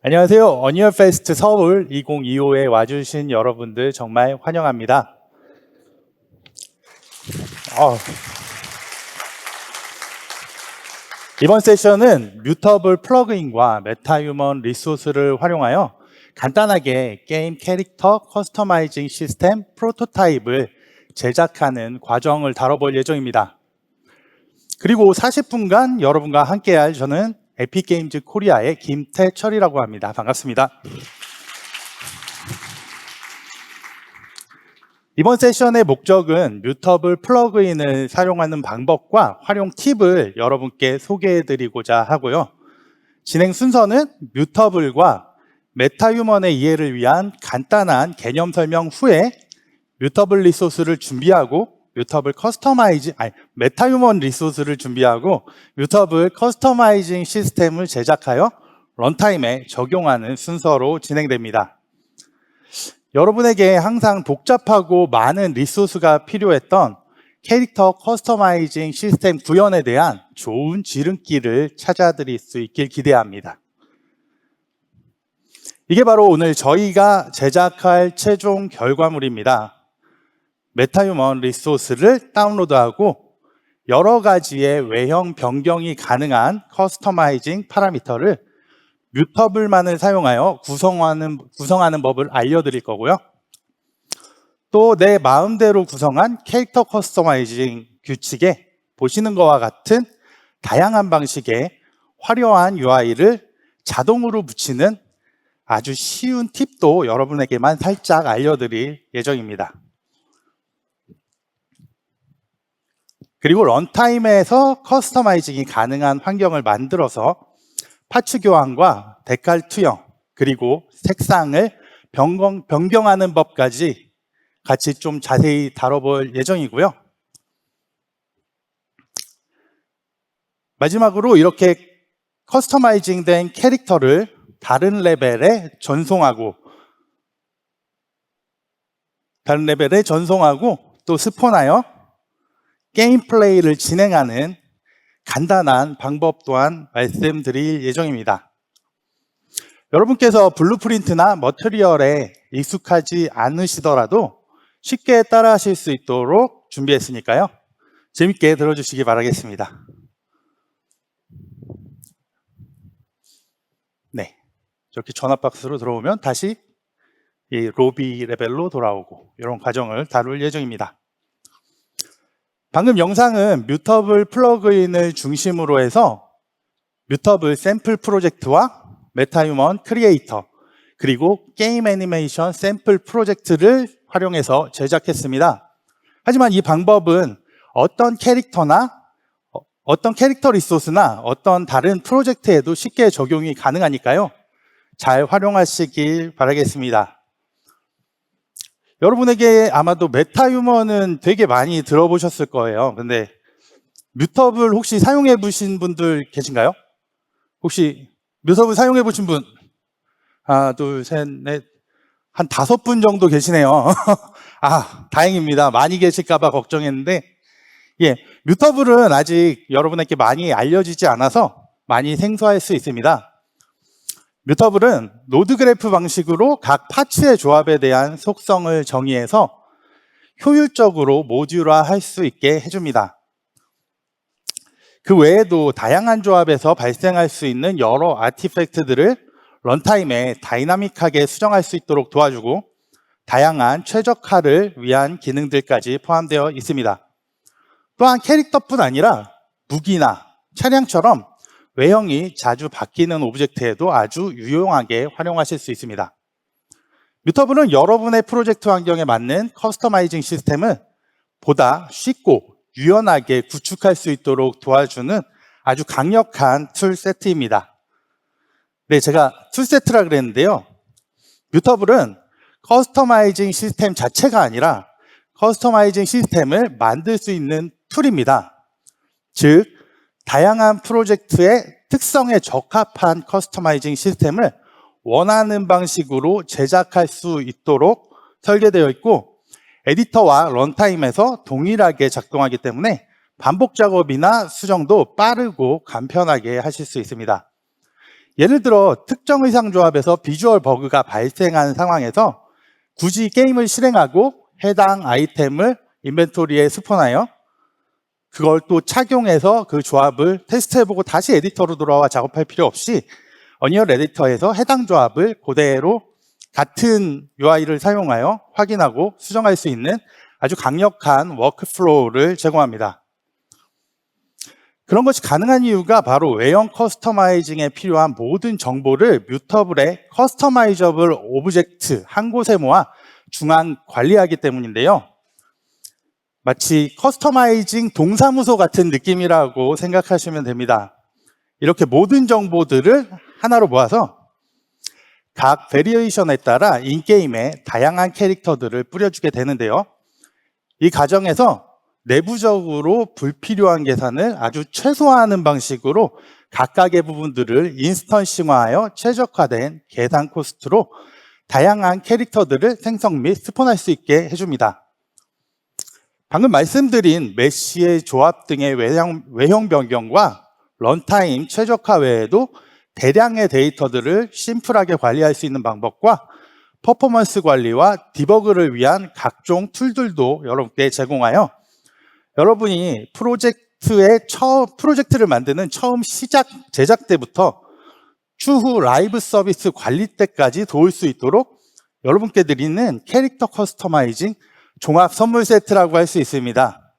안녕하세요. 어니언 페스트 서울 2025에 와주신 여러분들 정말 환영합니다. 이번 세션은 뮤터블 플러그인과 메타휴먼 리소스를 활용하여 간단하게 게임 캐릭터 커스터마이징 시스템 프로토타입을 제작하는 과정을 다뤄볼 예정입니다. 그리고 40분간 여러분과 함께할 저는 에픽게임즈 코리아의 김태철이라고 합니다. 반갑습니다. 이번 세션의 목적은 뮤터블 플러그인을 사용하는 방법과 활용 팁을 여러분께 소개해드리고자 하고요. 진행 순서는 뮤터블과 메타휴먼의 이해를 위한 간단한 개념 설명 후에 뮤터블 리소스를 준비하고 메타휴먼 리소스를 준비하고 뮤터블 커스터마이징 시스템을 제작하여 런타임에 적용하는 순서로 진행됩니다. 여러분에게 항상 복잡하고 많은 리소스가 필요했던 캐릭터 커스터마이징 시스템 구현에 대한 좋은 지름길을 찾아드릴 수 있길 기대합니다. 이게 바로 오늘 저희가 제작할 최종 결과물입니다. 메타휴먼 리소스를 다운로드하고 여러 가지의 외형 변경이 가능한 커스터마이징 파라미터를 뮤터블만을 사용하여 구성하는 법을 알려드릴 거고요. 또 내 마음대로 구성한 캐릭터 커스터마이징 규칙에 보시는 것과 같은 다양한 방식의 화려한 UI를 자동으로 붙이는 아주 쉬운 팁도 여러분에게만 살짝 알려드릴 예정입니다. 그리고 런타임에서 커스터마이징이 가능한 환경을 만들어서 파츠 교환과 데칼 투영, 그리고 색상을 변경하는 법까지 같이 좀 자세히 다뤄볼 예정이고요. 마지막으로 이렇게 커스터마이징 된 캐릭터를 다른 레벨에 전송하고 또 스폰하여 게임 플레이를 진행하는 간단한 방법 또한 말씀드릴 예정입니다. 여러분께서 블루프린트나 머티리얼에 익숙하지 않으시더라도 쉽게 따라 하실 수 있도록 준비했으니까요. 재밌게 들어주시기 바라겠습니다. 네, 이렇게 전압박스로 들어오면 다시 이 로비 레벨로 돌아오고 이런 과정을 다룰 예정입니다. 방금 영상은 뮤터블 플러그인을 중심으로 해서 뮤터블 샘플 프로젝트와 메타휴먼 크리에이터 그리고 게임 애니메이션 샘플 프로젝트를 활용해서 제작했습니다. 하지만 이 방법은 어떤 캐릭터 리소스나 어떤 다른 프로젝트에도 쉽게 적용이 가능하니까요. 잘 활용하시길 바라겠습니다. 여러분에게 아마도 메타휴먼은 되게 많이 들어보셨을 거예요. 근데 뮤터블 혹시 사용해 보신 분들 계신가요? 혹시 뮤터블 사용해 보신 분? 하나, 둘, 셋, 넷, 한 5분 정도 계시네요. 아, 다행입니다. 많이 계실까봐 걱정했는데, 뮤터블은 아직 여러분에게 많이 알려지지 않아서 많이 생소할 수 있습니다. 뮤터블은 노드 그래프 방식으로 각 파츠의 조합에 대한 속성을 정의해서 효율적으로 모듈화 할 수 있게 해줍니다. 그 외에도 다양한 조합에서 발생할 수 있는 여러 아티팩트들을 런타임에 다이나믹하게 수정할 수 있도록 도와주고 다양한 최적화를 위한 기능들까지 포함되어 있습니다. 또한 캐릭터뿐 아니라 무기나 차량처럼 외형이 자주 바뀌는 오브젝트에도 아주 유용하게 활용하실 수 있습니다. 뮤터블은 여러분의 프로젝트 환경에 맞는 커스터마이징 시스템을 보다 쉽고 유연하게 구축할 수 있도록 도와주는 아주 강력한 툴 세트입니다. 네, 제가 툴 세트라 그랬는데요. 뮤터블은 커스터마이징 시스템 자체가 아니라 커스터마이징 시스템을 만들 수 있는 툴입니다. 즉, 다양한 프로젝트의 특성에 적합한 커스터마이징 시스템을 원하는 방식으로 제작할 수 있도록 설계되어 있고 에디터와 런타임에서 동일하게 작동하기 때문에 반복 작업이나 수정도 빠르고 간편하게 하실 수 있습니다. 예를 들어 특정 의상 조합에서 비주얼 버그가 발생한 상황에서 굳이 게임을 실행하고 해당 아이템을 인벤토리에 스폰하여 그걸 또 착용해서 그 조합을 테스트해보고 다시 에디터로 돌아와 작업할 필요 없이 어니얼 에디터에서 해당 조합을 그대로 같은 UI를 사용하여 확인하고 수정할 수 있는 아주 강력한 워크플로우를 제공합니다. 그런 것이 가능한 이유가 바로 외형 커스터마이징에 필요한 모든 정보를 뮤터블의 커스터마이저블 오브젝트 한 곳에 모아 중앙 관리하기 때문인데요. 마치 커스터마이징 동사무소 같은 느낌이라고 생각하시면 됩니다. 이렇게 모든 정보들을 하나로 모아서 각 베리에이션에 따라 인게임에 다양한 캐릭터들을 뿌려주게 되는데요. 이 과정에서 내부적으로 불필요한 계산을 아주 최소화하는 방식으로 각각의 부분들을 인스턴싱화하여 최적화된 계산 코스트로 다양한 캐릭터들을 생성 및 스폰할 수 있게 해줍니다. 방금 말씀드린 메시의 조합 등의 외형 변경과 런타임 최적화 외에도 대량의 데이터들을 심플하게 관리할 수 있는 방법과 퍼포먼스 관리와 디버그를 위한 각종 툴들도 여러분께 제공하여 여러분이 프로젝트를 만드는 처음 제작 때부터 추후 라이브 서비스 관리 때까지 도울 수 있도록 여러분께 드리는 캐릭터 커스터마이징 종합 선물 세트라고 할 수 있습니다.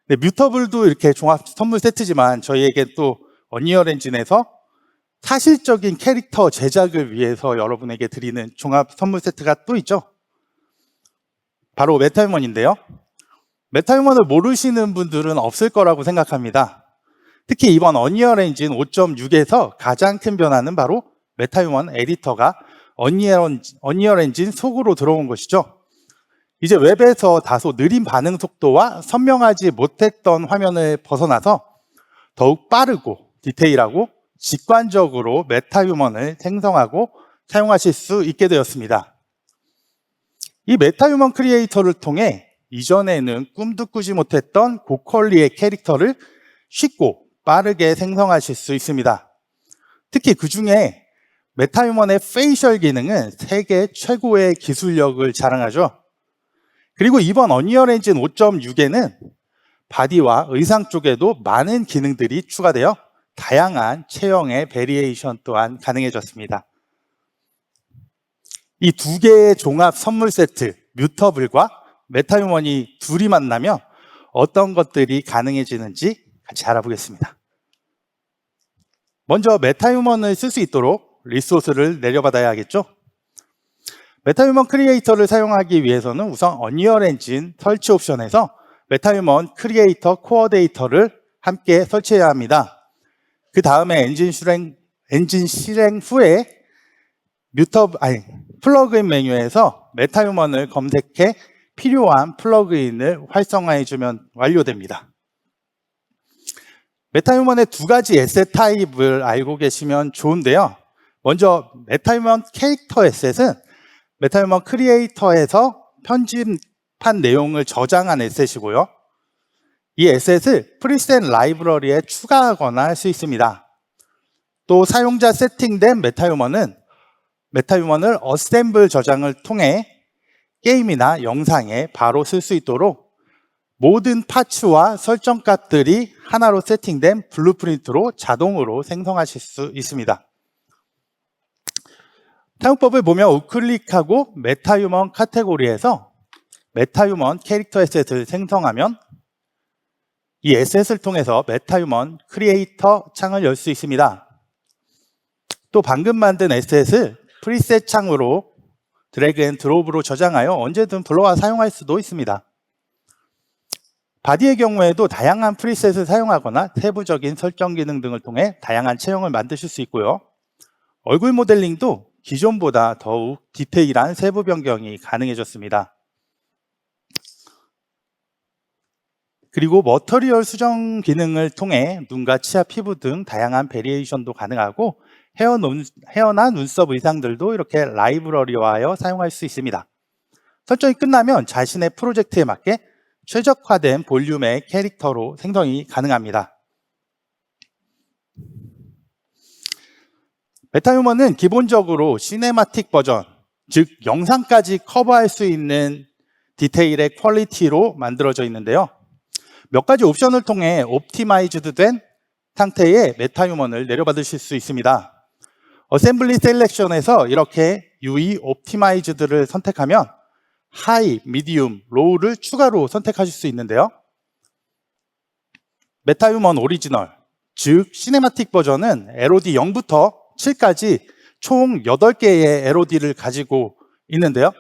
네, 뮤터블도 이렇게 종합 선물 세트지만 저희에게 또 어니얼 엔진에서 사실적인 캐릭터 제작을 위해서 여러분에게 드리는 종합 선물 세트가 또 있죠. 바로 메타휴먼인데요. 메타휴먼을 모르시는 분들은 없을 거라고 생각합니다. 특히 이번 어니얼 엔진 5.6에서 가장 큰 변화는 바로 메타휴먼 에디터가 어니얼 엔진 속으로 들어온 것이죠. 이제 웹에서 다소 느린 반응 속도와 선명하지 못했던 화면을 벗어나서 더욱 빠르고 디테일하고 직관적으로 메타휴먼을 생성하고 사용하실 수 있게 되었습니다. 이 메타휴먼 크리에이터를 통해 이전에는 꿈도 꾸지 못했던 고퀄리의 캐릭터를 쉽고 빠르게 생성하실 수 있습니다. 특히 그 중에 메타휴먼의 페이셜 기능은 세계 최고의 기술력을 자랑하죠. 그리고 이번 어니얼 엔진 5.6에는 바디와 의상 쪽에도 많은 기능들이 추가되어 다양한 체형의 베리에이션 또한 가능해졌습니다. 이 두 개의 종합 선물 세트, 뮤터블과 메타휴먼이 둘이 만나면 어떤 것들이 가능해지는지 같이 알아보겠습니다. 먼저 메타휴먼을 쓸 수 있도록 리소스를 내려받아야 하겠죠. 메타휴먼 크리에이터를 사용하기 위해서는 우선 어니얼 엔진 설치 옵션에서 메타휴먼 크리에이터 코어 데이터를 함께 설치해야 합니다. 그 다음에 엔진 실행 후에 플러그인 메뉴에서 메타휴먼을 검색해 필요한 플러그인을 활성화해주면 완료됩니다. 메타휴먼의 두 가지 에셋 타입을 알고 계시면 좋은데요. 먼저 메타휴먼 캐릭터 에셋은 메타휴먼 크리에이터에서 편집한 내용을 저장한 에셋이고요. 이 에셋을 프리셋 라이브러리에 추가하거나 할 수 있습니다. 또 사용자 세팅된 메타휴먼을 어셈블 저장을 통해 게임이나 영상에 바로 쓸 수 있도록 모든 파츠와 설정 값들이 하나로 세팅된 블루프린트로 자동으로 생성하실 수 있습니다. 사용법을 보면 우클릭하고 메타휴먼 카테고리에서 메타휴먼 캐릭터 에셋을 생성하면 이 에셋을 통해서 메타휴먼 크리에이터 창을 열 수 있습니다. 또 방금 만든 에셋을 프리셋 창으로 드래그 앤 드롭으로 저장하여 언제든 불러와 사용할 수도 있습니다. 바디의 경우에도 다양한 프리셋을 사용하거나 세부적인 설정 기능 등을 통해 다양한 체형을 만드실 수 있고요. 얼굴 모델링도 기존보다 더욱 디테일한 세부 변경이 가능해졌습니다. 그리고 머터리얼 수정 기능을 통해 눈과 치아, 피부 등 다양한 베리에이션도 가능하고 헤어나 눈썹 의상들도 이렇게 라이브러리화하여 사용할 수 있습니다. 설정이 끝나면 자신의 프로젝트에 맞게 최적화된 볼륨의 캐릭터로 생성이 가능합니다. 메타휴먼은 기본적으로 시네마틱 버전, 즉 영상까지 커버할 수 있는 디테일의 퀄리티로 만들어져 있는데요. 몇 가지 옵션을 통해 옵티마이즈드 된 상태의 메타휴먼을 내려받으실 수 있습니다. 어셈블리 셀렉션에서 이렇게 UE 옵티마이즈드를 선택하면 하이, 미디움, 로우를 추가로 선택하실 수 있는데요. 메타휴먼 오리지널, 즉 시네마틱 버전은 LOD 0부터 7까지 총 8개의 LOD를 가지고 있는데요.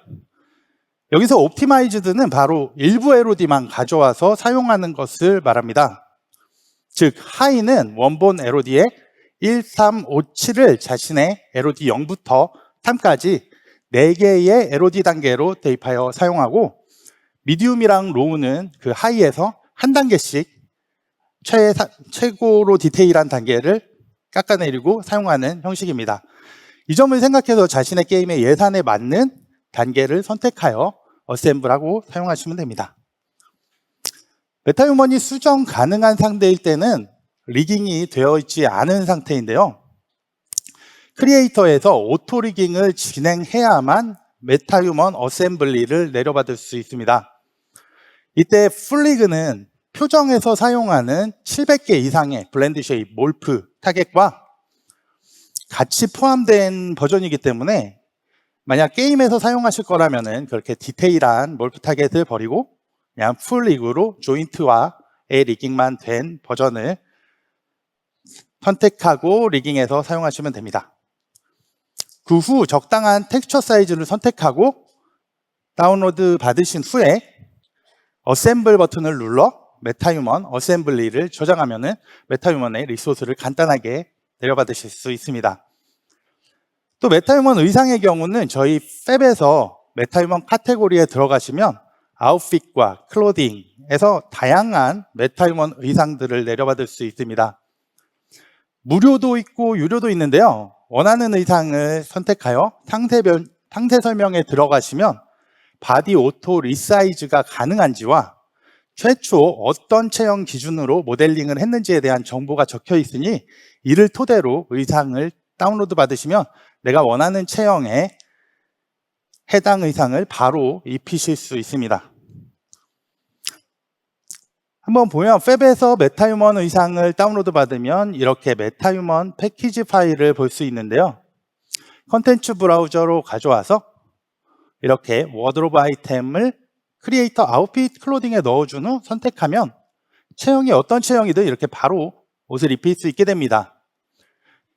여기서 옵티마이즈드는 바로 일부 LOD만 가져와서 사용하는 것을 말합니다. 즉 하이는 원본 LOD의 1, 3, 5, 7을 자신의 LOD 0부터 3까지 4개의 LOD 단계로 대입하여 사용하고, 미디움이랑 로우는 그 하이에서 한 단계씩 최고로 디테일한 단계를 깎아내리고 사용하는 형식입니다. 이 점을 생각해서 자신의 게임의 예산에 맞는 단계를 선택하여 어셈블하고 사용하시면 됩니다. 메타휴먼이 수정 가능한 상태일 때는 리깅이 되어 있지 않은 상태인데요. 크리에이터에서 오토 리깅을 진행해야만 메타휴먼 어셈블리를 내려받을 수 있습니다. 이때 풀리그는 표정에서 사용하는 700개 이상의 블렌드 쉐입, 몰프, 타겟과 같이 포함된 버전이기 때문에 만약 게임에서 사용하실 거라면은 그렇게 디테일한 몰프 타겟을 버리고 그냥 풀리그로 조인트와의 리깅만 된 버전을 선택하고 리깅해서 사용하시면 됩니다. 그 후 적당한 텍스처 사이즈를 선택하고 다운로드 받으신 후에 어셈블 버튼을 눌러 메타휴먼 어셈블리를 저장하면은 메타휴먼의 리소스를 간단하게 내려받으실 수 있습니다. 또 메타휴먼 의상의 경우는 저희 팹에서 메타휴먼 카테고리에 들어가시면 아웃핏과 클로딩에서 다양한 메타휴먼 의상들을 내려받을 수 있습니다. 무료도 있고 유료도 있는데요. 원하는 의상을 선택하여 상세 설명에 들어가시면 바디 오토 리사이즈가 가능한지와 최초 어떤 체형 기준으로 모델링을 했는지에 대한 정보가 적혀 있으니 이를 토대로 의상을 다운로드 받으시면 내가 원하는 체형에 해당 의상을 바로 입히실 수 있습니다. 한번 보면 팹에서 메타휴먼 의상을 다운로드 받으면 이렇게 메타휴먼 패키지 파일을 볼 수 있는데요. 컨텐츠 브라우저로 가져와서 이렇게 워드로브 아이템을 크리에이터 아웃핏 클로딩에 넣어준 후 선택하면 체형이 어떤 체형이든 이렇게 바로 옷을 입힐 수 있게 됩니다.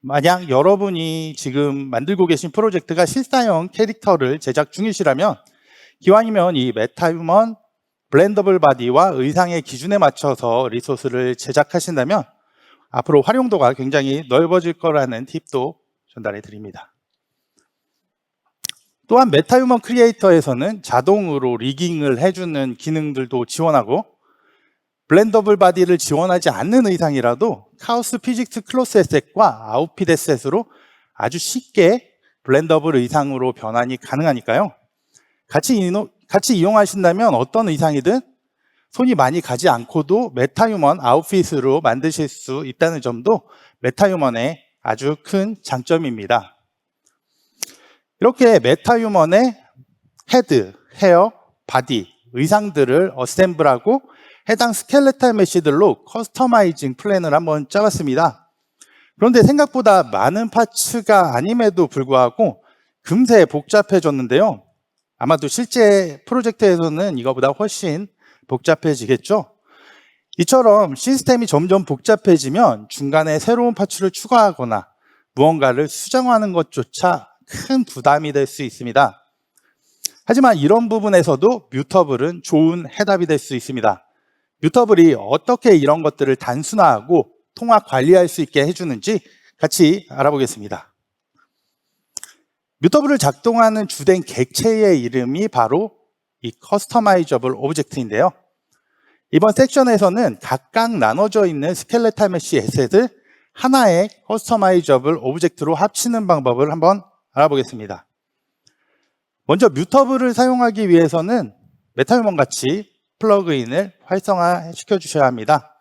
만약 여러분이 지금 만들고 계신 프로젝트가 실사형 캐릭터를 제작 중이시라면 기왕이면 이 메타휴먼 블렌더블 바디와 의상의 기준에 맞춰서 리소스를 제작하신다면 앞으로 활용도가 굉장히 넓어질 거라는 팁도 전달해 드립니다. 또한 메타휴먼 크리에이터에서는 자동으로 리깅을 해주는 기능들도 지원하고 블렌더블 바디를 지원하지 않는 의상이라도 카오스 피직스 클로스 에셋과 아웃핏 에셋으로 아주 쉽게 블렌더블 의상으로 변환이 가능하니까요. 같이 이용하신다면 어떤 의상이든 손이 많이 가지 않고도 메타휴먼 아웃핏으로 만드실 수 있다는 점도 메타휴먼의 아주 큰 장점입니다. 이렇게 메타휴먼의 헤드, 헤어, 바디, 의상들을 어셈블하고 해당 스켈레탈 메시들로 커스터마이징 플랜을 한번 짜봤습니다. 그런데 생각보다 많은 파츠가 아님에도 불구하고 금세 복잡해졌는데요. 아마도 실제 프로젝트에서는 이거보다 훨씬 복잡해지겠죠. 이처럼 시스템이 점점 복잡해지면 중간에 새로운 파츠를 추가하거나 무언가를 수정하는 것조차 큰 부담이 될 수 있습니다. 하지만 이런 부분에서도 뮤터블은 좋은 해답이 될 수 있습니다. 뮤터블이 어떻게 이런 것들을 단순화하고 통합 관리할 수 있게 해주는지 같이 알아보겠습니다. 뮤터블을 작동하는 주된 객체의 이름이 바로 이 커스터마이저블 오브젝트인데요. 이번 섹션에서는 각각 나눠져 있는 스켈레탈 메쉬 에셋을 하나의 커스터마이저블 오브젝트로 합치는 방법을 한번 알아보겠습니다. 먼저 뮤터블을 사용하기 위해서는 메타휴먼 같이 플러그인을 활성화시켜 주셔야 합니다.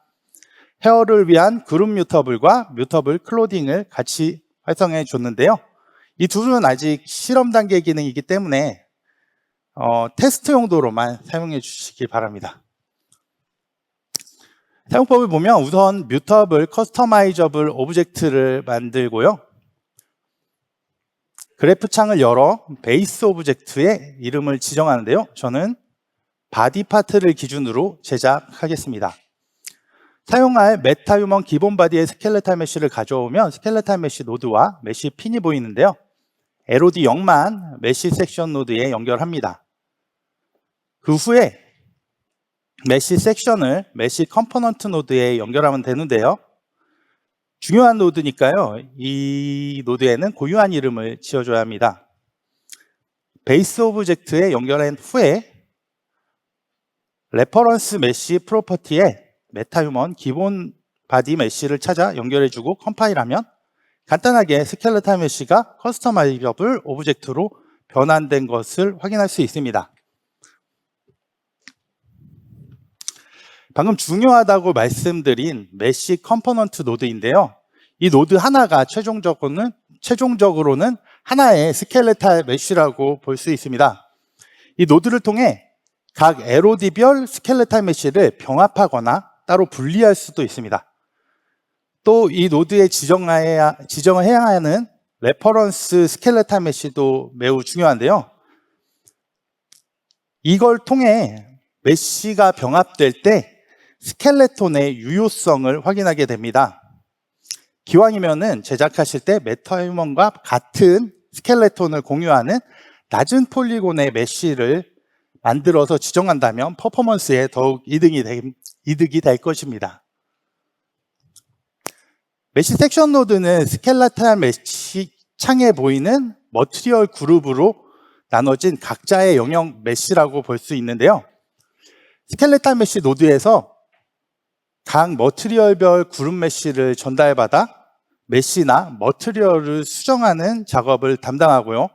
헤어를 위한 그룹 뮤터블과 뮤터블 클로딩을 같이 활성해 줬는데요. 이 둘은 아직 실험 단계 기능이기 때문에 테스트 용도로만 사용해 주시기 바랍니다. 사용법을 보면 우선 뮤터블 커스터마이저블 오브젝트를 만들고요. 그래프 창을 열어 베이스 오브젝트의 이름을 지정하는데요. 저는 바디 파트를 기준으로 제작하겠습니다. 사용할 메타휴먼 기본 바디의 스켈레탈 메쉬를 가져오면 스켈레탈 메쉬 노드와 메쉬 핀이 보이는데요. LOD 0만 메쉬 섹션 노드에 연결합니다. 그 후에 메쉬 섹션을 메쉬 컴포넌트 노드에 연결하면 되는데요. 중요한 노드니까요. 이 노드에는 고유한 이름을 지어줘야 합니다. 베이스 오브젝트에 연결한 후에 레퍼런스 메쉬 프로퍼티에 메타휴먼 기본 바디 메쉬를 찾아 연결해주고 컴파일하면 간단하게 스켈레탈 메쉬가 커스터마이저블 오브젝트로 변환된 것을 확인할 수 있습니다. 방금 중요하다고 말씀드린 메쉬 컴포넌트 노드인데요. 이 노드 하나가 최종적으로는 하나의 스켈레탈 메쉬라고 볼 수 있습니다. 이 노드를 통해 각 LOD별 스켈레탈 메쉬를 병합하거나 따로 분리할 수도 있습니다. 또 이 노드에 지정을 해야 하는 레퍼런스 스켈레탈 메쉬도 매우 중요한데요. 이걸 통해 메쉬가 병합될 때 스켈레톤의 유효성을 확인하게 됩니다. 기왕이면은 제작하실 때 메타휴먼과 같은 스켈레톤을 공유하는 낮은 폴리곤의 메쉬를 만들어서 지정한다면 퍼포먼스에 더욱 이득이 될 것입니다. 메쉬 섹션 노드는 스켈레탈 메쉬 창에 보이는 머티리얼 그룹으로 나눠진 각자의 영역 메쉬라고 볼 수 있는데요. 스켈레탈 메쉬 노드에서 각 머티리얼별 그룹 메쉬를 전달받아 메쉬나 머티리얼을 수정하는 작업을 담당하고요.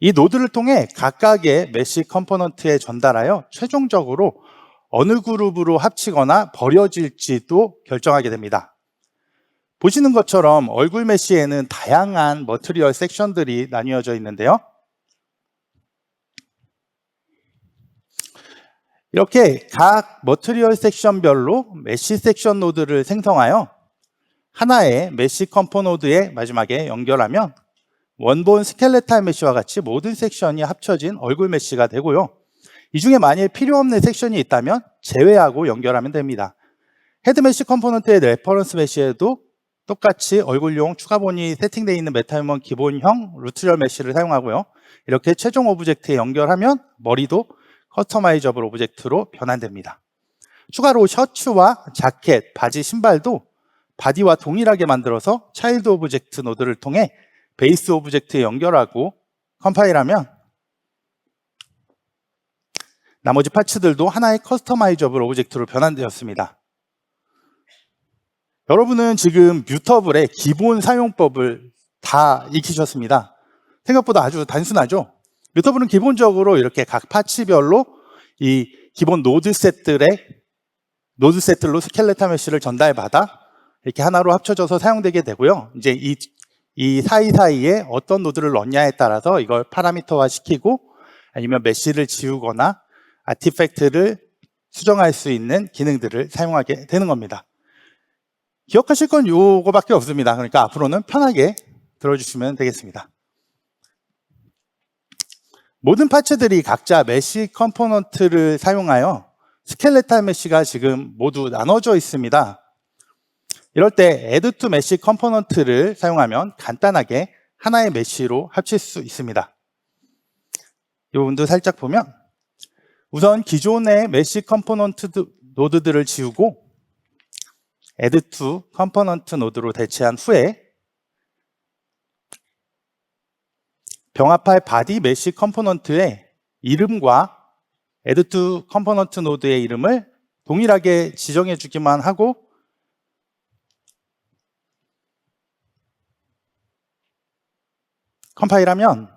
이 노드를 통해 각각의 메쉬 컴포넌트에 전달하여 최종적으로 어느 그룹으로 합치거나 버려질지도 결정하게 됩니다. 보시는 것처럼 얼굴 메쉬에는 다양한 머티리얼 섹션들이 나뉘어져 있는데요. 이렇게 각 머티리얼 섹션별로 메쉬 섹션 노드를 생성하여 하나의 메쉬 컴포 노드에 마지막에 연결하면 원본 스켈레탈 메쉬와 같이 모든 섹션이 합쳐진 얼굴 메쉬가 되고요. 이 중에 만일 필요 없는 섹션이 있다면 제외하고 연결하면 됩니다. 헤드 메쉬 컴포넌트의 레퍼런스 메쉬에도 똑같이 얼굴용 추가본이 세팅되어 있는 메타휴먼 기본형 루트리얼 메쉬를 사용하고요. 이렇게 최종 오브젝트에 연결하면 머리도 커스터마이저블 오브젝트로 변환됩니다. 추가로 셔츠와 자켓, 바지, 신발도 바디와 동일하게 만들어서 차일드 오브젝트 노드를 통해 베이스 오브젝트에 연결하고 컴파일하면 나머지 파츠들도 하나의 커스터마이저블 오브젝트로 변환되었습니다. 여러분은 지금 뮤터블의 기본 사용법을 다 익히셨습니다. 생각보다 아주 단순하죠? 뮤터블은 기본적으로 이렇게 각 파츠별로 이 기본 노드 세트로 스켈레탈 메쉬를 전달받아 이렇게 하나로 합쳐져서 사용되게 되고요. 이제 이 사이사이에 어떤 노드를 넣냐에 따라서 이걸 파라미터화 시키고 아니면 메쉬를 지우거나 아티팩트를 수정할 수 있는 기능들을 사용하게 되는 겁니다. 기억하실 건 요거밖에 없습니다. 그러니까 앞으로는 편하게 들어주시면 되겠습니다. 모든 파츠들이 각자 메쉬 컴포넌트를 사용하여 스켈레탈 메쉬가 지금 모두 나눠져 있습니다. 이럴 때 add to mesh 컴포넌트를 사용하면 간단하게 하나의 메쉬로 합칠 수 있습니다. 이 부분도 살짝 보면 우선 기존의 메쉬 컴포넌트 노드들을 지우고 add to 컴포넌트 노드로 대체한 후에 병합할 바디 메쉬 컴포넌트의 이름과 add to 컴포넌트 노드의 이름을 동일하게 지정해 주기만 하고 컴파일하면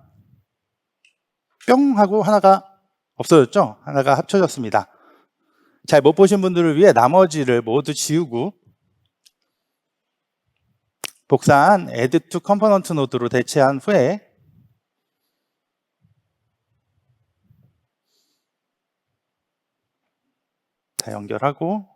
뿅 하고 하나가 없어졌죠? 하나가 합쳐졌습니다. 잘 못 보신 분들을 위해 나머지를 모두 지우고 복사한 add to component 노드로 대체한 후에 다 연결하고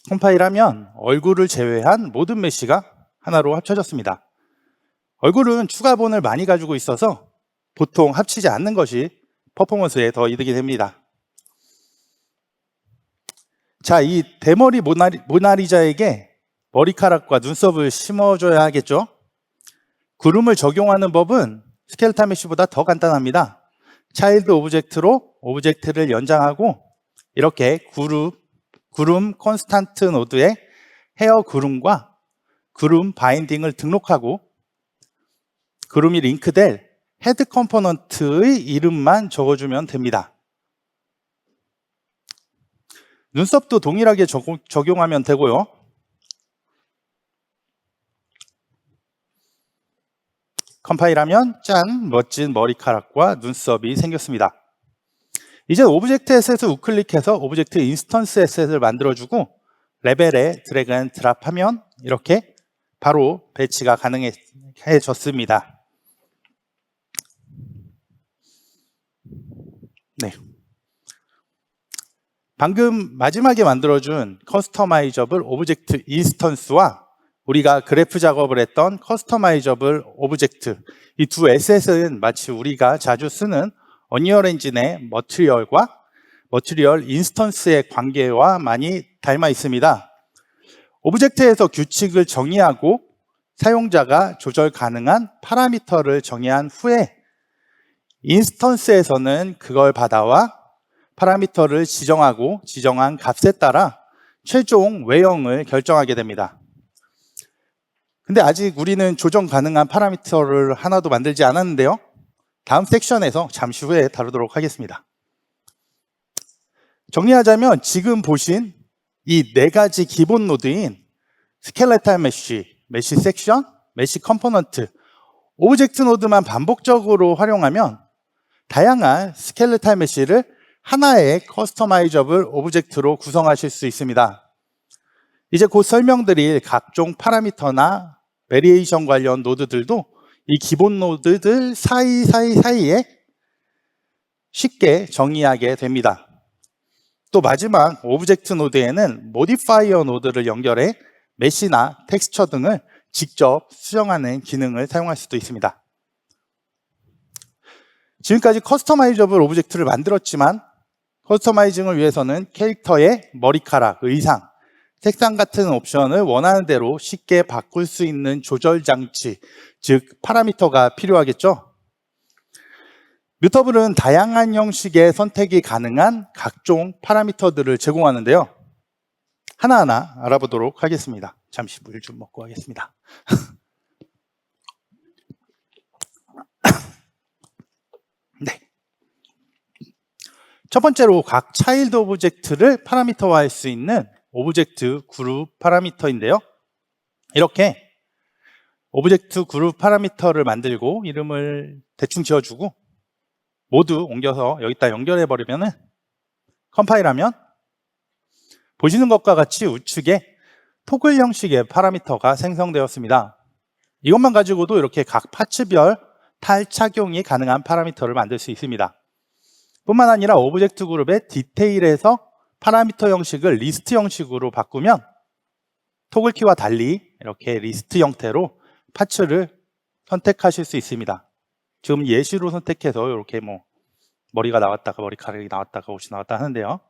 컴파일하면 얼굴을 제외한 모든 메시가 하나로 합쳐졌습니다. 얼굴은 추가본을 많이 가지고 있어서 보통 합치지 않는 것이 퍼포먼스에 더 이득이 됩니다. 자, 이 대머리 모나리자에게 머리카락과 눈썹을 심어줘야 하겠죠? 구름을 적용하는 법은 스켈레톤 메쉬보다 더 간단합니다. 차일드 오브젝트로 오브젝트를 연장하고 이렇게 구름 콘스탄트 노드에 헤어 구름과 구름 바인딩을 등록하고 구름이 링크될 헤드 컴포넌트의 이름만 적어주면 됩니다. 눈썹도 동일하게 적용하면 되고요. 컴파일하면 짠! 멋진 머리카락과 눈썹이 생겼습니다. 이제 오브젝트 에셋을 우클릭해서 오브젝트 인스턴스 에셋을 만들어주고 레벨에 드래그 앤 드랍하면 이렇게 바로 배치가 가능해졌습니다. 네. 방금 마지막에 만들어준 커스터마이저블 오브젝트 인스턴스와 우리가 그래프 작업을 했던 커스터마이저블 오브젝트, 이 두 에셋은 마치 우리가 자주 쓰는 언리얼 엔진의 머티리얼 인스턴스의 관계와 많이 닮아 있습니다. 오브젝트에서 규칙을 정의하고 사용자가 조절 가능한 파라미터를 정의한 후에 인스턴스에서는 그걸 받아와 파라미터를 지정하고 지정한 값에 따라 최종 외형을 결정하게 됩니다. 근데 아직 우리는 조정 가능한 파라미터를 하나도 만들지 않았는데요. 다음 섹션에서 잠시 후에 다루도록 하겠습니다. 정리하자면 지금 보신 이 네 가지 기본 노드인 스켈레톤 메쉬, 메쉬 섹션, 메쉬 컴포넌트, 오브젝트 노드만 반복적으로 활용하면 다양한 스켈레톤 메쉬를 하나의 커스터마이저블 오브젝트로 구성하실 수 있습니다. 이제 곧 설명드릴 각종 파라미터나 베리에이션 관련 노드들도 이 기본 노드들 사이에 쉽게 정의하게 됩니다. 또 마지막 오브젝트 노드에는 모디파이어 노드를 연결해 메시나 텍스처 등을 직접 수정하는 기능을 사용할 수도 있습니다. 지금까지 커스터마이저블 오브젝트를 만들었지만 커스터마이징을 위해서는 캐릭터의 머리카락, 의상, 색상 같은 옵션을 원하는 대로 쉽게 바꿀 수 있는 조절 장치, 즉 파라미터가 필요하겠죠. 뮤터블은 다양한 형식의 선택이 가능한 각종 파라미터들을 제공하는데요. 하나하나 알아보도록 하겠습니다. 잠시 물 좀 먹고 하겠습니다. 네. 첫 번째로 각 차일드 오브젝트를 파라미터화할 수 있는 오브젝트 그룹 파라미터인데요. 이렇게 오브젝트 그룹 파라미터를 만들고 이름을 대충 지어주고 모두 옮겨서 여기다 연결해버리면 컴파일하면 보시는 것과 같이 우측에 토글 형식의 파라미터가 생성되었습니다. 이것만 가지고도 이렇게 각 파츠별 탈착용이 가능한 파라미터를 만들 수 있습니다. 뿐만 아니라 오브젝트 그룹의 디테일에서 파라미터 형식을 리스트 형식으로 바꾸면 토글 키와 달리 이렇게 리스트 형태로 파츠를 선택하실 수 있습니다. 지금 예시로 선택해서 이렇게 뭐 머리가 나왔다가 머리카락이 나왔다가 옷이 나왔다 하는데요.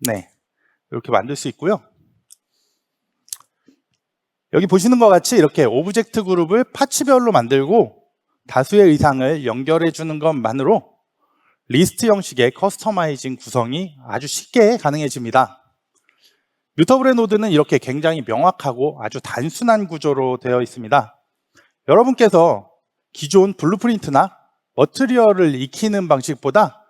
네, 이렇게 만들 수 있고요. 여기 보시는 것 같이 이렇게 오브젝트 그룹을 파츠별로 만들고 다수의 의상을 연결해 주는 것만으로 리스트 형식의 커스터마이징 구성이 아주 쉽게 가능해집니다. 뮤터블의 노드는 이렇게 굉장히 명확하고 아주 단순한 구조로 되어 있습니다. 여러분께서 기존 블루프린트나 머티리얼을 익히는 방식보다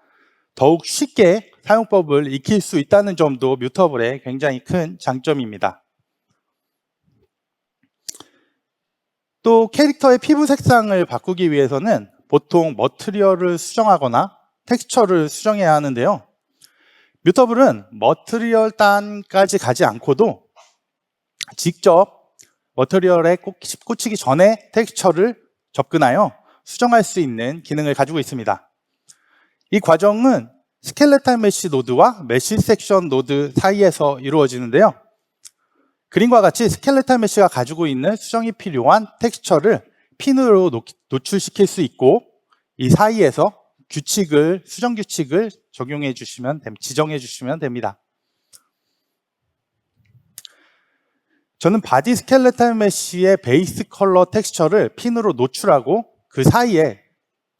더욱 쉽게 사용법을 익힐 수 있다는 점도 뮤터블의 굉장히 큰 장점입니다. 또 캐릭터의 피부 색상을 바꾸기 위해서는 보통 머티리얼을 수정하거나 텍스처를 수정해야 하는데요. 뮤터블은 머티리얼 단까지 가지 않고도 직접 머티리얼에 꽂히기 전에 텍스처를 접근하여 수정할 수 있는 기능을 가지고 있습니다. 이 과정은 스켈레탈 메쉬 노드와 메쉬 섹션 노드 사이에서 이루어지는데요. 그림과 같이 스켈레탈 메쉬가 가지고 있는 수정이 필요한 텍스처를 핀으로 노출시킬 수 있고, 이 사이에서 수정 규칙을 지정해 주시면 됩니다. 저는 바디 스켈레탈 메쉬의 베이스 컬러 텍스처를 핀으로 노출하고 그 사이에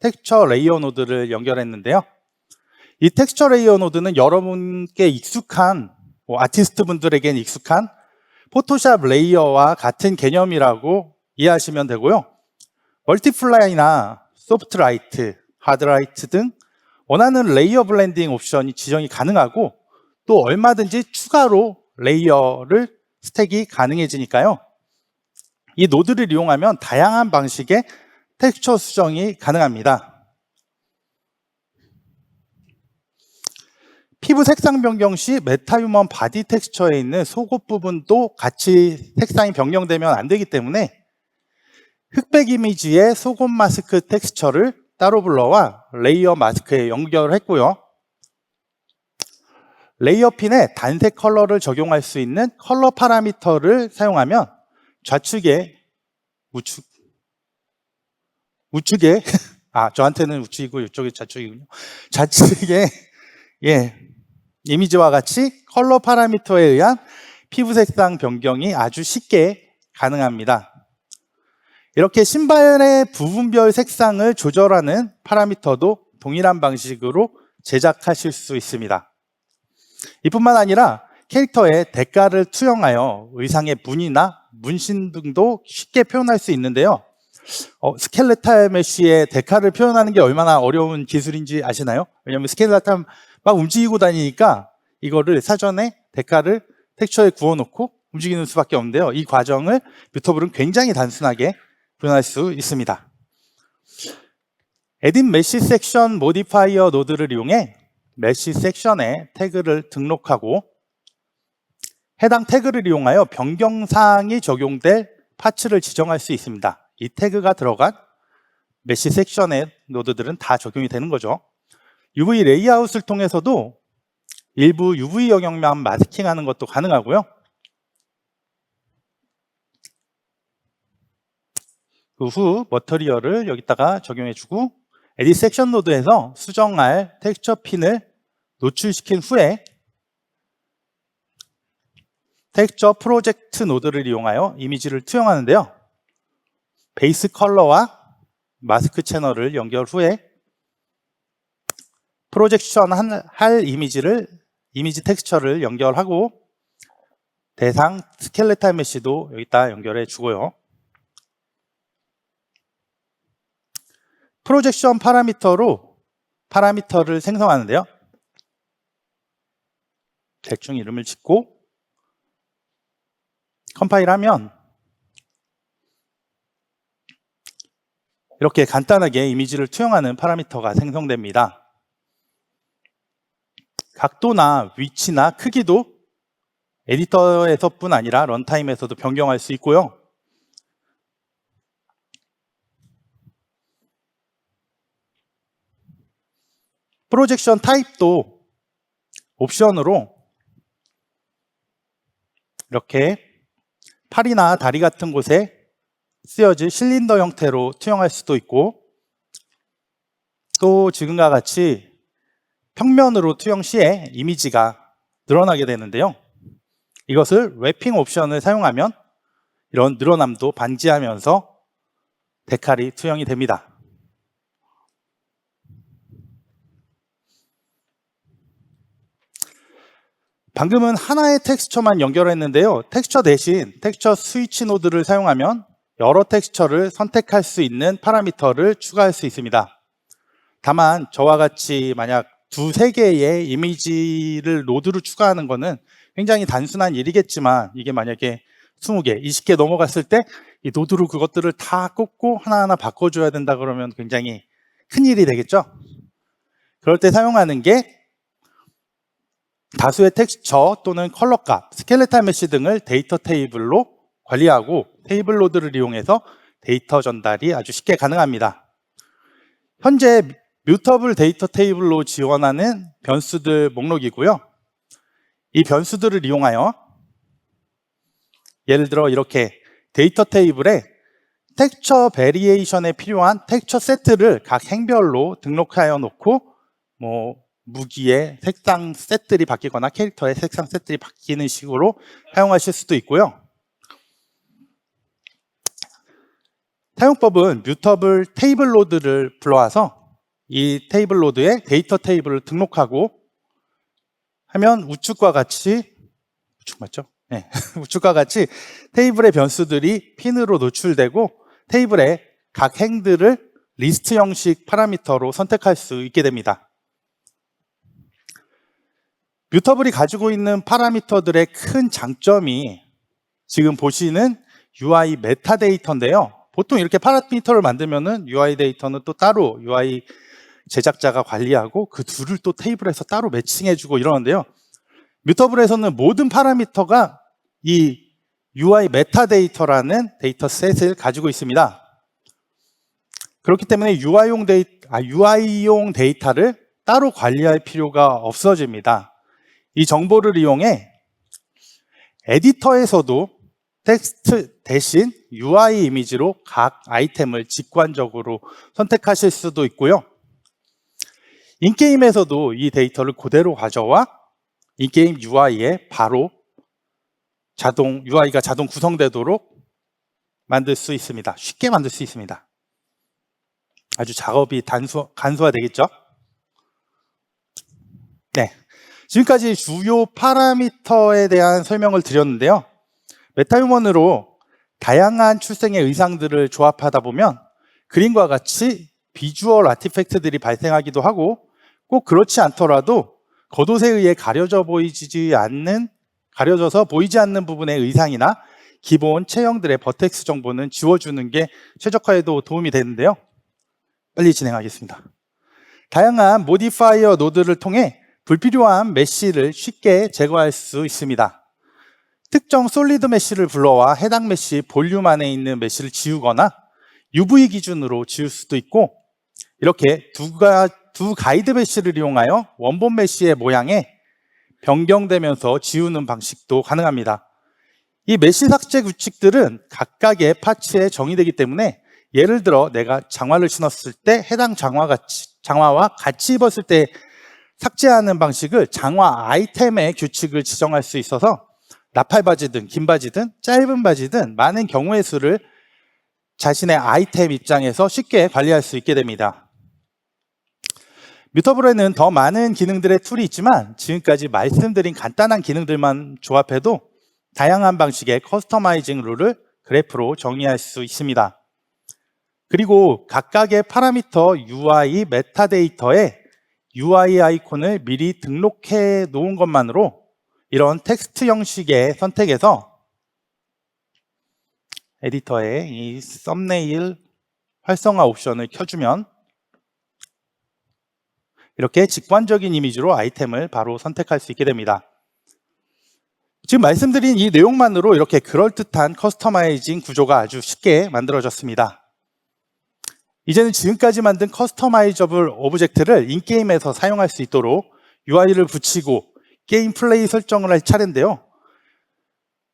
텍스처 레이어 노드를 연결했는데요. 이 텍스처 레이어 노드는 여러분께 익숙한, 아티스트 분들에겐 익숙한 포토샵 레이어와 같은 개념이라고 이해하시면 되고요. 멀티플라이나 소프트라이트, 하드라이트 등 원하는 레이어 블렌딩 옵션이 지정이 가능하고, 또 얼마든지 추가로 레이어를 스택이 가능해지니까요. 이 노드를 이용하면 다양한 방식의 텍스처 수정이 가능합니다. 피부 색상 변경 시 메타휴먼 바디 텍스처에 있는 속옷 부분도 같이 색상이 변경되면 안 되기 때문에 흑백 이미지의 속옷 마스크 텍스처를 따로 불러와 레이어 마스크에 연결했고요. 레이어 핀에 단색 컬러를 적용할 수 있는 컬러 파라미터를 사용하면 좌측에 우측에 저한테는 우측이고 이쪽이 좌측이군요. 좌측에 이미지와 같이 컬러 파라미터에 의한 피부 색상 변경이 아주 쉽게 가능합니다. 이렇게 신발의 부분별 색상을 조절하는 파라미터도 동일한 방식으로 제작하실 수 있습니다. 이뿐만 아니라 캐릭터에 대가를 투영하여 의상의 무늬나 문신 등도 쉽게 표현할 수 있는데요. 스켈레탈 메쉬의 데카를 표현하는 게 얼마나 어려운 기술인지 아시나요? 왜냐하면 스켈레탈 막 움직이고 다니니까 이거를 사전에 데카를 텍스처에 구워놓고 움직이는 수밖에 없는데요. 이 과정을 뮤터블은 굉장히 단순하게 표현할 수 있습니다. 에딧 메쉬 섹션 모디파이어 노드를 이용해 메쉬 섹션에 태그를 등록하고 해당 태그를 이용하여 변경사항이 적용될 파츠를 지정할 수 있습니다. 이 태그가 들어간 메쉬 섹션의 노드들은 다 적용이 되는 거죠. UV 레이아웃을 통해서도 일부 UV 영역만 마스킹하는 것도 가능하고요. 그 후 머티리얼을 여기다가 적용해주고 에딧 섹션 노드에서 수정할 텍스처 핀을 노출시킨 후에 텍스처 프로젝트 노드를 이용하여 이미지를 투영하는데요. 베이스 컬러와 마스크 채널을 연결 후에 프로젝션 할 이미지 텍스처를 연결하고 대상 스켈레탈 메쉬도 여기다 연결해 주고요. 프로젝션 파라미터를 생성하는데요. 대충 이름을 짓고 컴파일하면 이렇게 간단하게 이미지를 투영하는 파라미터가 생성됩니다. 각도나 위치나 크기도 에디터에서뿐 아니라 런타임에서도 변경할 수 있고요. 프로젝션 타입도 옵션으로 이렇게 팔이나 다리 같은 곳에 쓰여질 실린더 형태로 투영할 수도 있고, 또 지금과 같이 평면으로 투영 시에 이미지가 늘어나게 되는데요. 이것을 랩핑 옵션을 사용하면 이런 늘어남도 방지하면서 데칼이 투영이 됩니다. 방금은 하나의 텍스처만 연결했는데요. 텍스처 대신 텍스처 스위치 노드를 사용하면 여러 텍스처를 선택할 수 있는 파라미터를 추가할 수 있습니다. 다만 저와 같이 만약 두세 개의 이미지를 노드로 추가하는 것은 굉장히 단순한 일이겠지만, 이게 만약에 20개, 20개 넘어갔을 때 이 노드로 그것들을 다 꽂고 하나하나 바꿔줘야 된다 그러면 굉장히 큰일이 되겠죠. 그럴 때 사용하는 게 다수의 텍스처 또는 컬러 값, 스켈레탈 메쉬 등을 데이터 테이블로 관리하고 테이블 로드를 이용해서 데이터 전달이 아주 쉽게 가능합니다. 현재 뮤터블 데이터 테이블로 지원하는 변수들 목록이고요. 이 변수들을 이용하여 예를 들어 이렇게 데이터 테이블에 텍스처 베리에이션에 필요한 텍스처 세트를 각 행별로 등록하여 놓고 무기의 색상 셋들이 바뀌거나 캐릭터의 색상 셋들이 바뀌는 식으로 사용하실 수도 있고요. 사용법은 뮤터블 테이블 로드를 불러와서 이 테이블 로드에 데이터 테이블을 등록하고 하면 우측과 같이 우측 맞죠? 네. 우측과 같이 테이블의 변수들이 핀으로 노출되고 테이블의 각 행들을 리스트 형식 파라미터로 선택할 수 있게 됩니다. 뮤터블이 가지고 있는 파라미터들의 큰 장점이 지금 보시는 UI 메타데이터인데요. 보통 이렇게 파라미터를 만들면은 UI 데이터는 또 따로 UI 제작자가 관리하고 그 둘을 또 테이블에서 따로 매칭해주고 이러는데요. 뮤터블에서는 모든 파라미터가 이 UI 메타데이터라는 데이터셋을 가지고 있습니다. 그렇기 때문에 UI용 데이터를 따로 관리할 필요가 없어집니다. 이 정보를 이용해 에디터에서도 텍스트 대신 UI 이미지로 각 아이템을 직관적으로 선택하실 수도 있고요. 인게임에서도 이 데이터를 그대로 가져와 인게임 UI에 바로 UI가 자동 구성되도록 만들 수 있습니다. 쉽게 만들 수 있습니다. 아주 작업이 간소화되겠죠? 네. 지금까지 주요 파라미터에 대한 설명을 드렸는데요. 메타휴먼으로 다양한 출생의 의상들을 조합하다 보면 그림과 같이 비주얼 아티팩트들이 발생하기도 하고 꼭 그렇지 않더라도 겉옷에 의해 가려져서 보이지 않는 부분의 의상이나 기본 체형들의 버텍스 정보는 지워주는 게 최적화에도 도움이 되는데요. 빨리 진행하겠습니다. 다양한 모디파이어 노드를 통해 불필요한 메쉬를 쉽게 제거할 수 있습니다. 특정 솔리드 메쉬를 불러와 해당 메쉬 볼륨 안에 있는 메쉬를 지우거나 UV 기준으로 지울 수도 있고 이렇게 두 가이드 메쉬를 이용하여 원본 메쉬의 모양에 변경되면서 지우는 방식도 가능합니다. 이 메쉬 삭제 규칙들은 각각의 파츠에 정의되기 때문에 예를 들어 내가 장화를 신었을 때 해당 장화와 같이 입었을 때 삭제하는 방식을 장화 아이템의 규칙을 지정할 수 있어서 나팔 바지든 긴 바지든 짧은 바지든 많은 경우의 수를 자신의 아이템 입장에서 쉽게 관리할 수 있게 됩니다. 뮤터블에는 더 많은 기능들의 툴이 있지만 지금까지 말씀드린 간단한 기능들만 조합해도 다양한 방식의 커스터마이징 룰을 그래프로 정의할 수 있습니다. 그리고 각각의 파라미터 UI 메타데이터에 UI 아이콘을 미리 등록해 놓은 것만으로 이런 텍스트 형식의 선택에서 에디터에 이 썸네일 활성화 옵션을 켜주면 이렇게 직관적인 이미지로 아이템을 바로 선택할 수 있게 됩니다. 지금 말씀드린 이 내용만으로 이렇게 그럴듯한 커스터마이징 구조가 아주 쉽게 만들어졌습니다. 이제는 지금까지 만든 커스터마이저블 오브젝트를 인게임에서 사용할 수 있도록 UI를 붙이고 게임 플레이 설정을 할 차례인데요.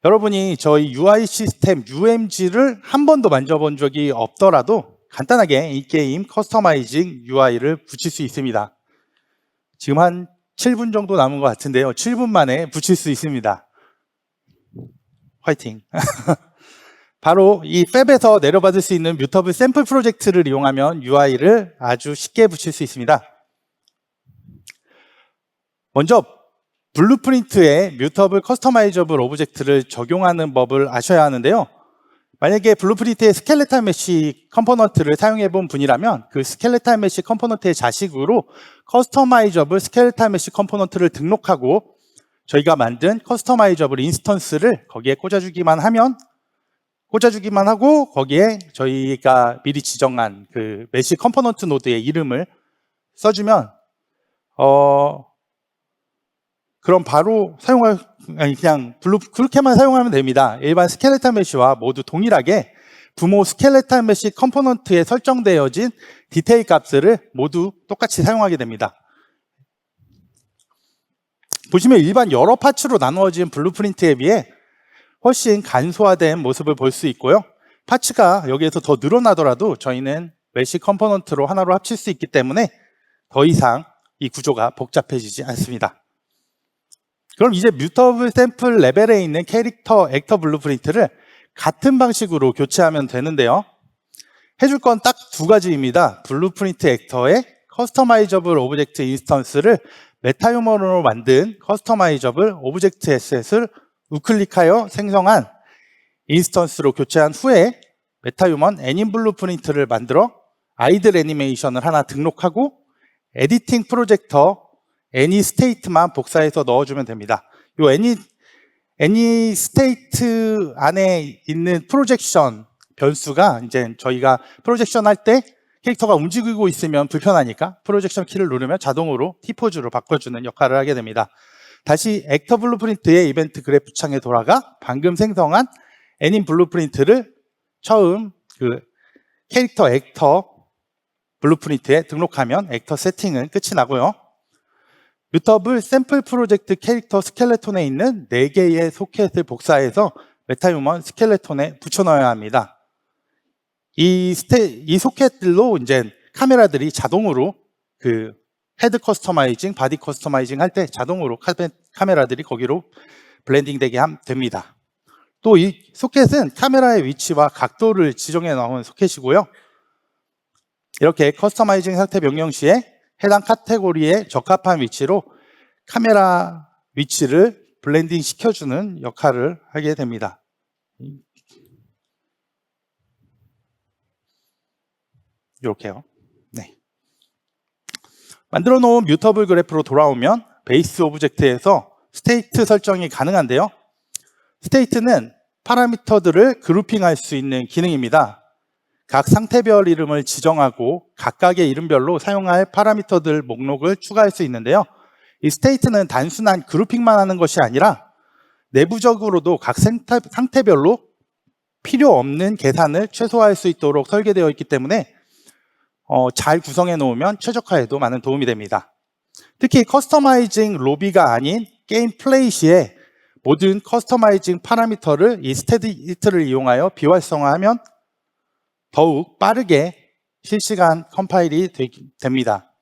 여러분이 저희 UI 시스템 UMG를 한 번도 만져본 적이 없더라도 간단하게 이 게임 커스터마이징 UI를 붙일 수 있습니다. 지금 한 7분 정도 남은 것 같은데요. 7분 만에 붙일 수 있습니다. 화이팅! 바로 이 팹에서 내려받을 수 있는 뮤터블 샘플 프로젝트를 이용하면 UI를 아주 쉽게 붙일 수 있습니다. 먼저 블루프린트에 뮤터블 커스터마이저블 오브젝트를 적용하는 법을 아셔야 하는데요. 만약에 블루프린트의 스켈레탈 메쉬 컴포넌트를 사용해 본 분이라면 그 스켈레탈 메쉬 컴포넌트의 자식으로 커스터마이저블 스켈레탈 메쉬 컴포넌트를 등록하고 저희가 만든 커스터마이저블 인스턴스를 거기에 꽂아주기만 하면 꽂아주기만 하고 거기에 저희가 미리 지정한 그 메시 컴포넌트 노드의 이름을 써주면 그럼 바로 그냥 그렇게만 사용하면 됩니다. 일반 스켈레톤 메시와 모두 동일하게 부모 스켈레톤 메시 컴포넌트에 설정되어진 디테일 값을 모두 똑같이 사용하게 됩니다. 보시면 일반 여러 파츠로 나누어진 블루프린트에 비해 훨씬 간소화된 모습을 볼 수 있고요. 파츠가 여기에서 더 늘어나더라도 저희는 메시 컴포넌트로 하나로 합칠 수 있기 때문에 더 이상 이 구조가 복잡해지지 않습니다. 그럼 이제 뮤터블 샘플 레벨에 있는 캐릭터 액터 블루프린트를 같은 방식으로 교체하면 되는데요. 해줄 건 딱 두 가지입니다. 블루프린트 액터의 커스터마이저블 오브젝트 인스턴스를 메타휴먼으로 만든 커스터마이저블 오브젝트 에셋을 우클릭하여 생성한 인스턴스로 교체한 후에 메타휴먼 애닌 블루프린트를 만들어 아이들 애니메이션을 하나 등록하고 에디팅 프로젝터 애니 스테이트만 복사해서 넣어주면 됩니다. 이 애니 스테이트 안에 있는 프로젝션 변수가 이제 저희가 프로젝션 할 때 캐릭터가 움직이고 있으면 불편하니까 프로젝션 키를 누르면 자동으로 T포즈로 바꿔주는 역할을 하게 됩니다. 다시 액터 블루프린트의 이벤트 그래프 창에 돌아가 방금 생성한 애닌 블루프린트를 처음 그 캐릭터 액터 블루프린트에 등록하면 액터 세팅은 끝이 나고요. 뮤터블 샘플 프로젝트 캐릭터 스켈레톤에 있는 4개의 소켓을 복사해서 메타휴먼 스켈레톤에 붙여넣어야 합니다. 이 소켓들로 이제 카메라들이 자동으로 그 헤드 커스터마이징, 바디 커스터마이징 할 때 자동으로 카메라들이 거기로 블렌딩 되게 하면 됩니다. 또 이 소켓은 카메라의 위치와 각도를 지정해 나온 소켓이고요. 이렇게 커스터마이징 상태 명령 시에 해당 카테고리에 적합한 위치로 카메라 위치를 블렌딩 시켜주는 역할을 하게 됩니다. 이렇게요. 네. 만들어 놓은 뮤터블 그래프로 돌아오면 베이스 오브젝트에서 스테이트 설정이 가능한데요. 스테이트는 파라미터들을 그룹핑할 수 있는 기능입니다. 각 상태별 이름을 지정하고 각각의 이름별로 사용할 파라미터들 목록을 추가할 수 있는데요. 이 스테이트는 단순한 그룹핑만 하는 것이 아니라 내부적으로도 각 상태별로 필요 없는 계산을 최소화할 수 있도록 설계되어 있기 때문에 잘 구성해 놓으면 최적화에도 많은 도움이 됩니다. 특히 커스터마이징 로비가 아닌 게임 플레이 시에 모든 커스터마이징 파라미터를 이 스테이트를 이용하여 비활성화하면 더욱 빠르게 실시간 컴파일이 됩니다.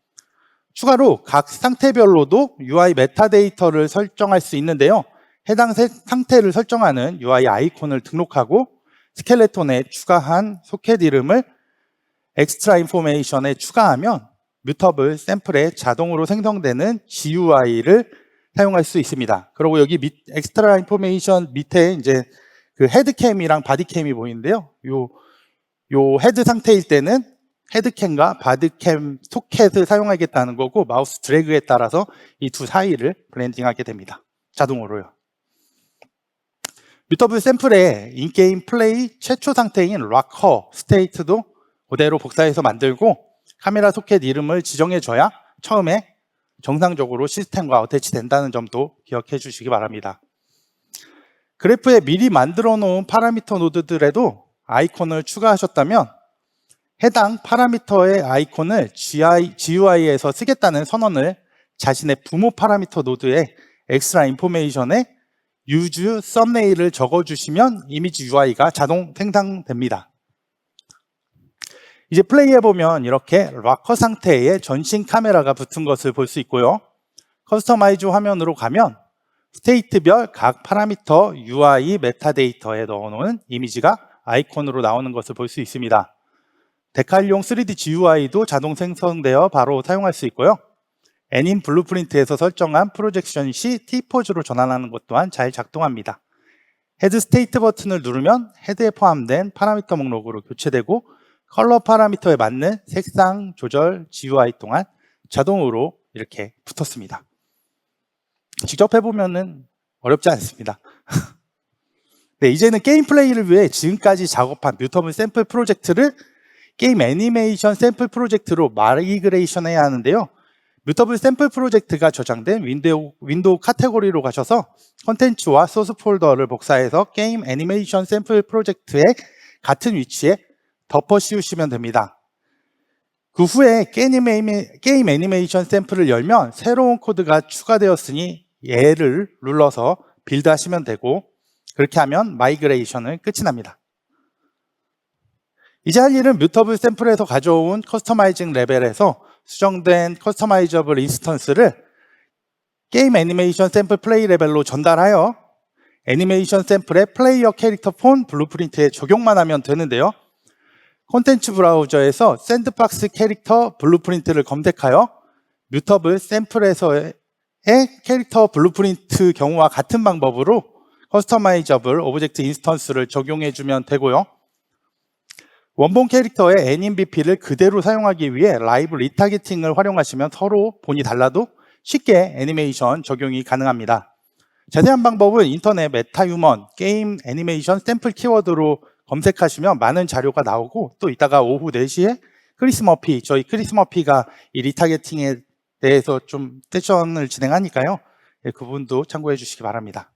추가로 각 상태별로도 UI 메타데이터를 설정할 수 있는데요. 해당 상태를 설정하는 UI 아이콘을 등록하고 스켈레톤에 추가한 소켓 이름을 엑스트라 인포메이션에 추가하면 뮤터블 샘플에 자동으로 생성되는 GUI를 사용할 수 있습니다. 그리고 여기 엑스트라 인포메이션 밑에 이제 그 헤드캠이랑 바디캠이 보이는데요. 요 헤드 상태일 때는 헤드캠과 바디캠 소켓을 사용하겠다는 거고 마우스 드래그에 따라서 이 두 사이를 블렌딩하게 됩니다. 자동으로요. 뮤터블 샘플의 인게임 플레이 최초 상태인 락커 스테이트도 그대로 복사해서 만들고 카메라 소켓 이름을 지정해줘야 처음에 정상적으로 시스템과 어태치 된다는 점도 기억해 주시기 바랍니다. 그래프에 미리 만들어 놓은 파라미터 노드들에도 아이콘을 추가하셨다면 해당 파라미터의 아이콘을 GUI에서 쓰겠다는 선언을 자신의 부모 파라미터 노드의 엑스트라 인포메이션에 use 썸네일을 적어주시면 이미지 UI가 자동 생성됩니다. 이제 플레이해보면 이렇게 락커 상태에 전신 카메라가 붙은 것을 볼 수 있고요. 커스터마이즈 화면으로 가면 스테이트별 각 파라미터 UI 메타데이터에 넣어놓은 이미지가 아이콘으로 나오는 것을 볼 수 있습니다. 데칼용 3D GUI도 자동 생성되어 바로 사용할 수 있고요. 애닌 블루프린트에서 설정한 프로젝션 시 T포즈로 전환하는 것 또한 잘 작동합니다. 헤드 스테이트 버튼을 누르면 헤드에 포함된 파라미터 목록으로 교체되고 컬러 파라미터에 맞는 색상 조절 GUI 또한 자동으로 이렇게 붙었습니다. 직접 해보면은 어렵지 않습니다. 네, 이제는 게임 플레이를 위해 지금까지 작업한 뮤터블 샘플 프로젝트를 게임 애니메이션 샘플 프로젝트로 마이그레이션 해야 하는데요. 뮤터블 샘플 프로젝트가 저장된 윈도우 카테고리로 가셔서 컨텐츠와 소스 폴더를 복사해서 게임 애니메이션 샘플 프로젝트의 같은 위치에 덮어 씌우시면 됩니다. 그 후에 게임 애니메이션 샘플을 열면 새로운 코드가 추가되었으니 얘를 눌러서 빌드하시면 되고, 그렇게 하면 마이그레이션은 끝이 납니다. 이제 할 일은 뮤터블 샘플에서 가져온 커스터마이징 레벨에서 수정된 커스터마이저블 인스턴스를 게임 애니메이션 샘플 플레이 레벨로 전달하여 애니메이션 샘플의 플레이어 캐릭터 폰 블루프린트에 적용만 하면 되는데요. 콘텐츠 브라우저에서 샌드박스 캐릭터 블루프린트를 검색하여 뮤터블 샘플에서의 캐릭터 블루프린트 경우와 같은 방법으로 커스터마이저블 오브젝트 인스턴스를 적용해주면 되고요. 원본 캐릭터의 NMVP를 그대로 사용하기 위해 라이브 리타겟팅을 활용하시면 서로 본이 달라도 쉽게 애니메이션 적용이 가능합니다. 자세한 방법은 인터넷 메타휴먼 게임 애니메이션 샘플 키워드로 검색하시면 많은 자료가 나오고, 또 이따가 오후 4시에 저희 크리스 머피가 이 리타겟팅에 대해서 좀 세션을 진행하니까요. 그분도 참고해 주시기 바랍니다.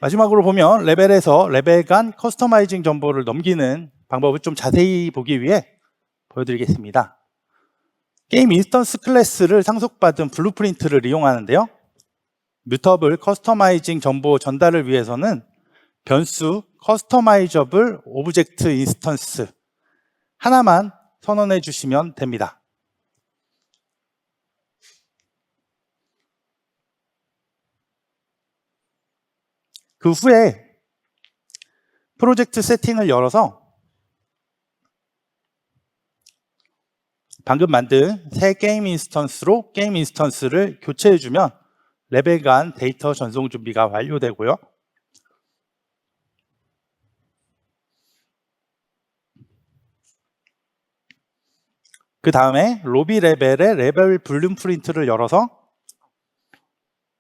마지막으로 보면 레벨에서 레벨 간 커스터마이징 정보를 넘기는 방법을 좀 자세히 보기 위해 보여드리겠습니다. 게임 인스턴스 클래스를 상속받은 블루프린트를 이용하는데요. 뮤터블 커스터마이징 정보 전달을 위해서는 변수 커스터마이저블 오브젝트 인스턴스 하나만 선언해 주시면 됩니다. 그 후에 프로젝트 세팅을 열어서 방금 만든 새 게임 인스턴스로 게임 인스턴스를 교체해주면 레벨 간 데이터 전송 준비가 완료되고요. 그 다음에 로비 레벨의 레벨 블룸프린트를 열어서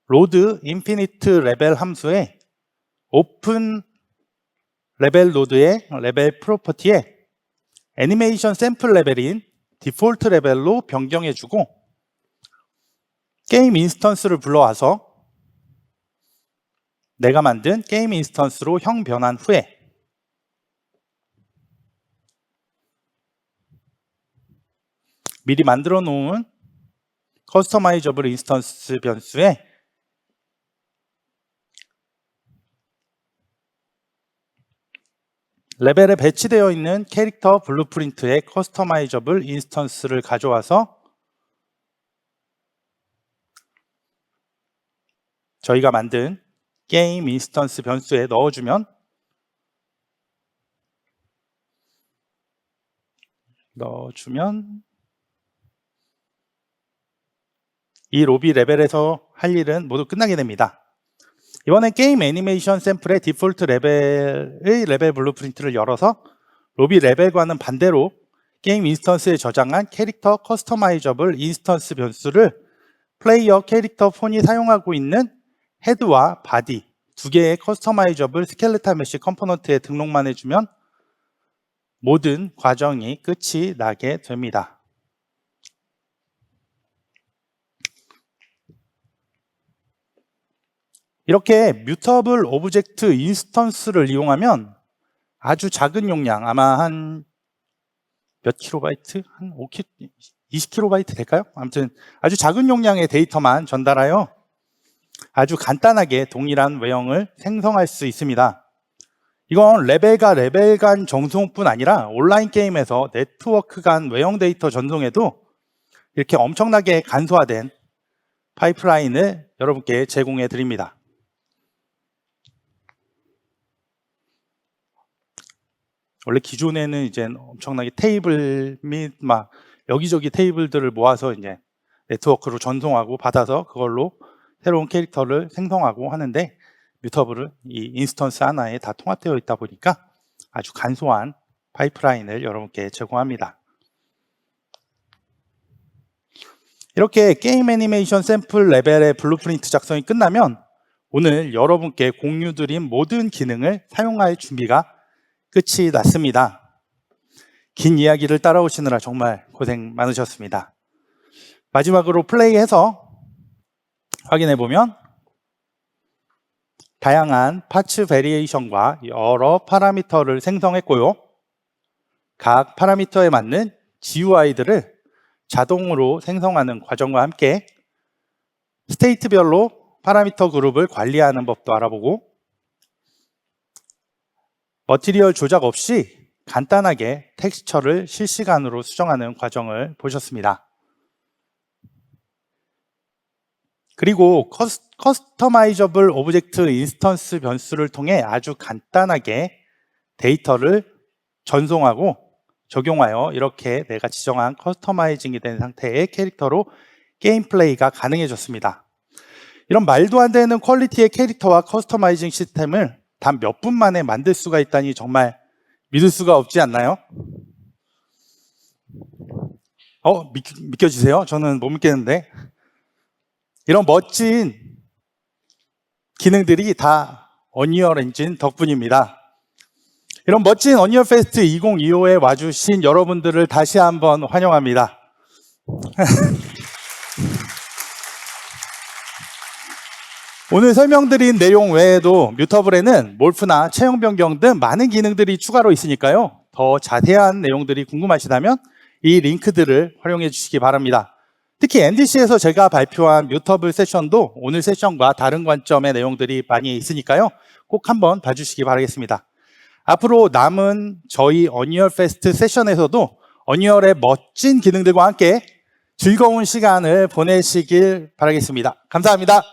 로드 인피니트 레벨 함수에 오픈 레벨 노드의 레벨 프로퍼티에 애니메이션 샘플 레벨인 디폴트 레벨로 변경해주고, 게임 인스턴스를 불러와서 내가 만든 게임 인스턴스로 형 변환 후에 미리 만들어 놓은 커스터마이저블 인스턴스 변수에 레벨에 배치되어 있는 캐릭터 블루프린트의 커스터마이저블 인스턴스를 가져와서 저희가 만든 게임 인스턴스 변수에 넣어주면 이 로비 레벨에서 할 일은 모두 끝나게 됩니다. 이번엔 게임 애니메이션 샘플의 디폴트 레벨의 레벨 블루프린트를 열어서 로비 레벨과는 반대로 게임 인스턴스에 저장한 캐릭터 커스터마이저블 인스턴스 변수를 플레이어 캐릭터 폰이 사용하고 있는 헤드와 바디 두 개의 커스터마이저블 스켈레탈 메쉬 컴포넌트에 등록만 해주면 모든 과정이 끝이 나게 됩니다. 이렇게 뮤터블 오브젝트 인스턴스를 이용하면 아주 작은 용량, 아마 한 몇 킬로바이트? 한 20킬로바이트 될까요? 아무튼 아주 작은 용량의 데이터만 전달하여 아주 간단하게 동일한 외형을 생성할 수 있습니다. 이건 레벨과 레벨 간 전송뿐 아니라 온라인 게임에서 네트워크 간 외형 데이터 전송에도 이렇게 엄청나게 간소화된 파이프라인을 여러분께 제공해 드립니다. 원래 기존에는 이제 엄청나게 테이블 및 막 여기저기 테이블들을 모아서 이제 네트워크로 전송하고 받아서 그걸로 새로운 캐릭터를 생성하고 하는데, 뮤터블은 이 인스턴스 하나에 다 통합되어 있다 보니까 아주 간소한 파이프라인을 여러분께 제공합니다. 이렇게 게임 애니메이션 샘플 레벨의 블루프린트 작성이 끝나면 오늘 여러분께 공유드린 모든 기능을 사용할 준비가 끝이 났습니다. 긴 이야기를 따라오시느라 정말 고생 많으셨습니다. 마지막으로 플레이해서 확인해보면 다양한 파츠 베리에이션과 여러 파라미터를 생성했고요. 각 파라미터에 맞는 GUI들을 자동으로 생성하는 과정과 함께 스테이트별로 파라미터 그룹을 관리하는 법도 알아보고 머티리얼 조작 없이 간단하게 텍스처를 실시간으로 수정하는 과정을 보셨습니다. 그리고 커스터마이저블 오브젝트 인스턴스 변수를 통해 아주 간단하게 데이터를 전송하고 적용하여 이렇게 내가 지정한 커스터마이징이 된 상태의 캐릭터로 게임 플레이가 가능해졌습니다. 이런 말도 안 되는 퀄리티의 캐릭터와 커스터마이징 시스템을 단 몇 분 만에 만들 수가 있다니 정말 믿을 수가 없지 않나요? 믿겨지세요? 저는 못 믿겠는데. 이런 멋진 기능들이 다 언리얼 엔진 덕분입니다. 이런 멋진 언리얼 페스트 2025에 와주신 여러분들을 다시 한번 환영합니다. 오늘 설명드린 내용 외에도 뮤터블에는 몰프나 체형 변경 등 많은 기능들이 추가로 있으니까요. 더 자세한 내용들이 궁금하시다면 이 링크들을 활용해 주시기 바랍니다. 특히 MDC에서 제가 발표한 뮤터블 세션도 오늘 세션과 다른 관점의 내용들이 많이 있으니까요. 꼭 한번 봐주시기 바라겠습니다. 앞으로 남은 저희 언리얼 페스트 세션에서도 언리얼의 멋진 기능들과 함께 즐거운 시간을 보내시길 바라겠습니다. 감사합니다.